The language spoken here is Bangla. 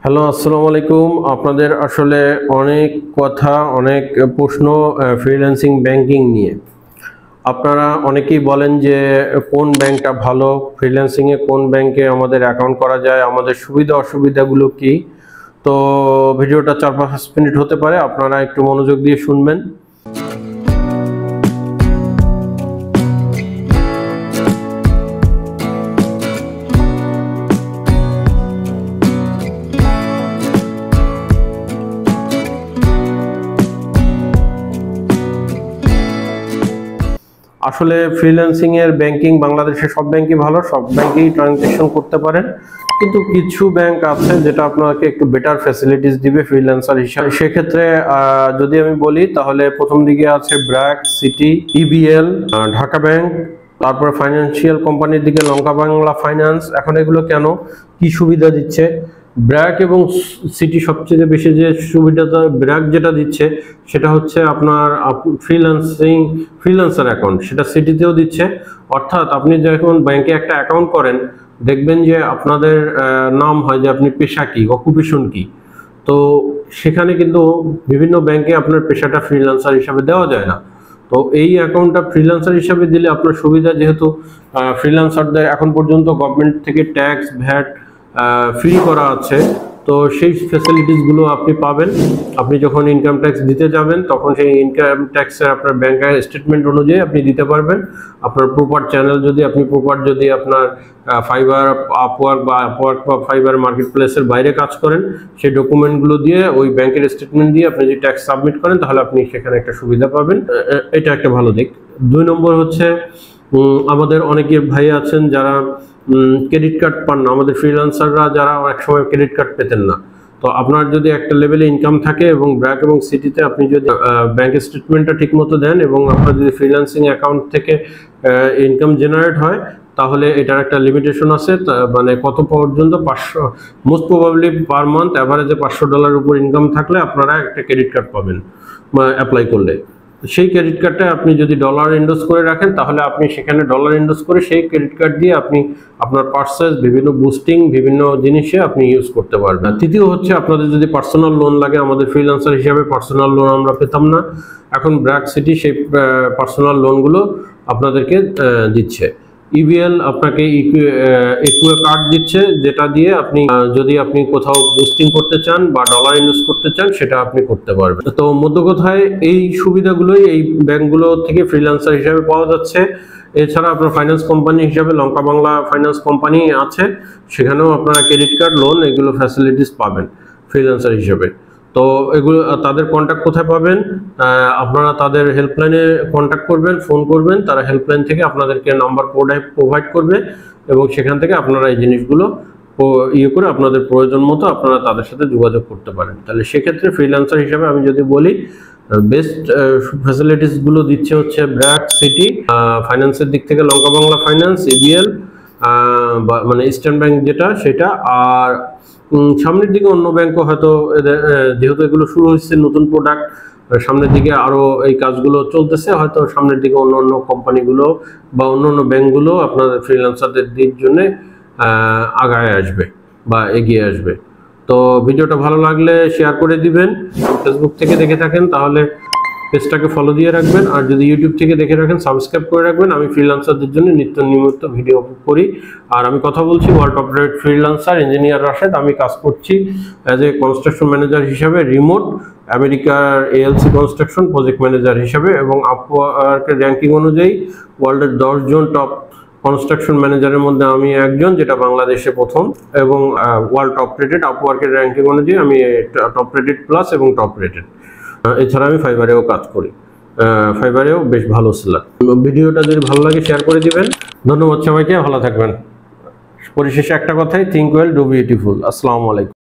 হ্যালো, আসসালামু আলাইকুম। আপনাদের আসলে অনেক কথা, অনেক প্রশ্ন ফ্রিল্যান্সিং ব্যাংকিং নিয়ে। আপনারা অনেকেই বলেন যে কোন ব্যাংকটা ভালো, ফ্রিল্যান্সিংয়ে কোন ব্যাংকে আমাদের অ্যাকাউন্ট করা যায়, আমাদের সুবিধা অসুবিধাগুলো কি। তো ভিডিওটা 4-5 মিনিট হতে পারে, আপনারা একটু মনোযোগ দিয়ে শুনবেন। আসলে ফ্রিল্যান্সিং এর ব্যাংকিং বাংলাদেশে সব ব্যাংকই ভালো, সব ব্যাংকেই ট্রানজাকশন করতে পারেন, কিন্তু কিছু ব্যাংক আছে যেটা আপনাকে একটু বেটার ফ্যাসিলিটিস দিবে ফ্রিল্যান্সার হিসাবে। সেক্ষেত্রে যদি আমি বলি তাহলে প্রথম দিকে আছে BRAC, city, EBL, Dhaka bank, তারপরে ফাইন্যান্সিয়াল কোম্পানির দিকে লঙ্কা বাংলা ফাইন্যান্স। এখন এগুলো কেন, কি সুবিধা দিচ্ছে? ব্র্যাক এবং সিটি সবচেয়ে বেশি যে সুবিধাটা ব্র্যাক যেটা দিচ্ছে সেটা হচ্ছে আপনার ফ্রিল্যান্সার অ্যাকাউন্ট, সেটা সিটিতেও দিচ্ছে। অর্থাৎ আপনি যখন ব্যাংকে একটা অ্যাকাউন্ট করেন, দেখবেন যে আপনাদের নাম হয় যে আপনি পেশা কি, অকুপেশন কি। তো সেখানে কিন্তু বিভিন্ন ব্যাংকে আপনার পেশাটা ফ্রিল্যান্সার হিসাবে দেওয়া যায় না। তো এই অ্যাকাউন্টটা ফ্রিল্যান্সার হিসাবে দিলে আপনার সুবিধা, যেহেতু ফ্রিল্যান্সারদের এখন পর্যন্ত গভর্নমেন্ট থেকে ট্যাক্স ভ্যাট ফ্রি করা আছে, তো সেই ফ্যাসিলিটিসগুলো আপনি পাবেন। আপনি যখন ইনকাম ট্যাক্স দিতে যাবেন তখন সেই ইনকাম ট্যাক্সের আপনার ব্যাংক স্টেটমেন্ট অনুযায়ী আপনি দিতে পারবেন। আপনার প্রপার চ্যানেল যদি আপনার ফাইবার, আপওয়ার্ক বা ফাইবার মার্কেট প্লেসের বাইরে কাজ করেন, সেই ডকুমেন্টগুলো দিয়ে ওই ব্যাংকের স্টেটমেন্ট দিয়ে আপনি যদি ট্যাক্স সাবমিট করেন তাহলে আপনি সেখানে একটা সুবিধা পাবেন। এটা একটা ভালো দিক। 2 নম্বর হচ্ছে আমাদের অনেকে ভাই আছেন যারা ক্রেডিট কার্ড পান না। আমাদের ফ্রিল্যান্সাররা যারা একসময় ক্রেডিট কার্ড পেতেন না, তো আপনার যদি একটা লেভেলে ইনকাম থাকে এবং ব্র্যাক এবং সিটিতে আপনি যদি ব্যাংক স্টেটমেন্টটা ঠিক মতো দেন এবং আপনার যদি ফ্রিল্যান্সিং অ্যাকাউন্ট থেকে ইনকাম জেনারেট হয়, তাহলে এটার একটা লিমিটেশন আছে। মানে কত পর্যন্ত, 500, মোস্ট প্রবাবলি পার মান্থ অ্যাভারেজে $500 উপর ইনকাম থাকলে আপনারা একটা ক্রেডিট কার্ড পাবেন অ্যাপ্লাই করলে। সেই ক্রেডিট কার্ডটা আপনি যদি ডলার এন্ডোজ করে রাখেন, তাহলে আপনি সেখানে ডলার এন্ডোজ করে সেই ক্রেডিট কার্ড দিয়ে আপনি আপনার পারচেজ, বিভিন্ন বুস্টিং, বিভিন্ন জিনিসে আপনি ইউজ করতে পারবেন। তৃতীয় হচ্ছে আপনাদের যদি পার্সোনাল লোন লাগে, আমাদের ফ্রিল্যান্সার হিসাবে পার্সোনাল লোন আমরা পেতাম না, এখন ব্র্যাক সিটি সেই পার্সোনাল লোনগুলো আপনাদেরকে দিচ্ছে। ইবিএল আপনাকে ইকুয়ে কার্ড দিচ্ছে, যেটা দিয়ে আপনি যদি আপনি কোথাও বুস্টিং করতে চান বা ডলার ইনভেস্ট করতে চান, সেটা আপনি করতে পারবেন। তো মধ্য কথায় এই সুবিধাগুলোই এই ব্যাংকগুলো থেকে ফ্রিল্যান্সার হিসাবে পাওয়া যাচ্ছে। এছাড়া আপনার ফাইন্যান্স কোম্পানি হিসাবে লঙ্কা বাংলা ফাইন্যান্স কোম্পানি আছে, সেখানেও আপনারা ক্রেডিট কার্ড, লোন, এগুলো ফ্যাসিলিটিস পাবেন ফ্রিল্যান্সার হিসাবে। তো এগুলো তাদের কন্ট্যাক্ট কোথায় পাবেন? আপনারা তাদের হেল্পলাইনে কন্ট্যাক্ট করবেন, ফোন করবেন, তারা হেল্পলাইন থেকে আপনাদেরকে নাম্বার প্রোভাইড করবে এবং সেখান থেকে আপনারা এই জিনিসগুলো করে আপনাদের প্রয়োজন মতো আপনারা তাদের সাথে যোগাযোগ করতে পারেন। তাহলে সেক্ষেত্রে ফ্রিল্যান্সার হিসাবে আমি যদি বলি, বেস্ট ফ্যাসিলিটিসগুলো দিচ্ছে হচ্ছে ব্র্যাক, সিটি, ফাইন্যান্সের দিক থেকে লঙ্কা বাংলা ফাইন্যান্স, ইবিএল, মানে ইস্টার্ন ব্যাংক যেটা সেটা। আর সামনের দিকে অন্য ব্যাংকও হয়তো, যেহেতু এগুলো শুরু হচ্ছে নতুন প্রোডাক্ট, সামনের দিকে আরো এই কাজগুলো চলতেছে, হয়তো সামনের দিকে অন্য কোম্পানিগুলো বা অন্য ব্যাংকগুলো আপনাদের ফ্রিল্যান্সারদের দিক জন্য আগায় আসবে বা এগিয়ে আসবে। তো ভিডিওটা ভালো লাগলে শেয়ার করে দিবেন। ফেসবুক থেকে দেখে থাকেন তাহলে পেজটাকে ফলো দিয়ে রাখবেন, আর যদি ইউটিউব থেকে দেখে রাখেন সাবস্ক্রাইব করে রাখবেন। আমি ফ্রিল্যান্সারদের জন্য নিয়মিত ভিডিও করি। আর আমি কথা বলছি world operate freelancer engineer Rashed. আমি কাজ করছি অ্যাজ এ কনস্ট্রাকশন ম্যানেজার হিসাবে, রিমোট আমেরিকার এএলসি কনস্ট্রাকশন প্রজেক্ট ম্যানেজার হিসাবে, এবং আপওয়ার্কের র্যাঙ্কিং অনুযায়ী ওয়ার্ল্ডের 10 জন টপ কনস্ট্রাকশন ম্যানেজারের মধ্যে আমি একজন, যেটা বাংলাদেশে প্রথম, এবং ওয়ার্ল্ড টপ রেটেড আপওয়ার্কের র্যাঙ্কিং অনুযায়ী আমি টপ রেটেড প্লাস এবং টপ রেটেড। এছাড়া আমি ফাইবারেও কাজ করি, ফাইবারেও বেশ ভালো সেলার। ভিডিওটা যদি ভালো লাগে শেয়ার করে দিবেন। ধন্যবাদ সবাইকে, ভালো থাকবেন। পরিশেষে একটা কথাই, থিঙ্ক ওয়েল, ডু বিউটিফুল। আসসালামু আলাইকুম।